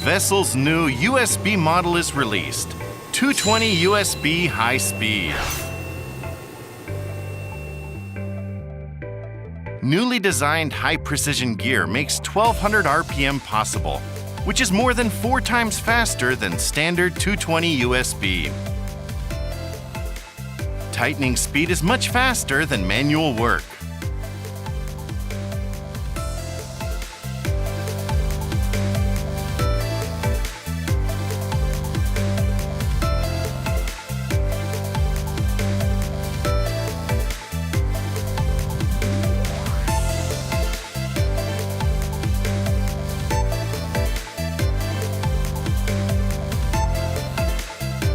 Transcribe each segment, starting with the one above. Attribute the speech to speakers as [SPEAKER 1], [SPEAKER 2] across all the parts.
[SPEAKER 1] vessel's new USB model is released, 220 USB high speed. Newly designed high-precision gear makes 1200 RPM possible, which is more than 4 times faster than standard 220 USB. Tightening speed is much faster than manual work.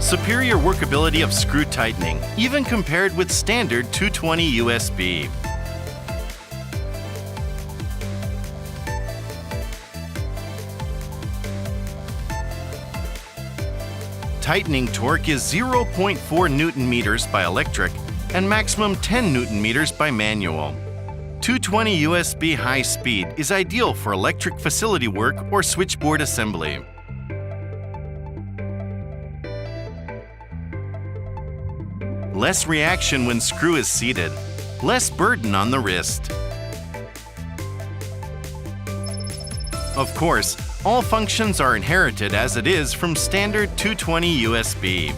[SPEAKER 1] Superior workability of screw tightening, even compared with standard 220 USB. Tightening torque is 0.4 Newton meters by electric and maximum 10 Newton meters by manual. 220 USB high speed is ideal for electric facility work or switchboard assembly. Less reaction when screw is seated, less burden on the wrist. Of course, all functions are inherited as it is from standard 220 USB.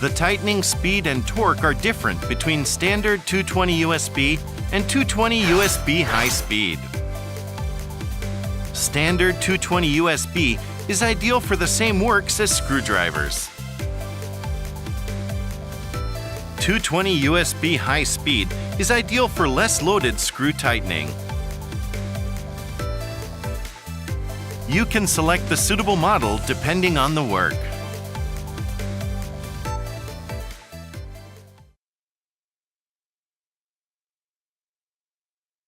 [SPEAKER 1] The tightening speed and torque are different between standard 220 USB and 220 USB high speed. Standard 220 USB is ideal for the same works as screwdrivers. 220 USB high speed is ideal for less loaded screw tightening. You can select the suitable model depending on the work.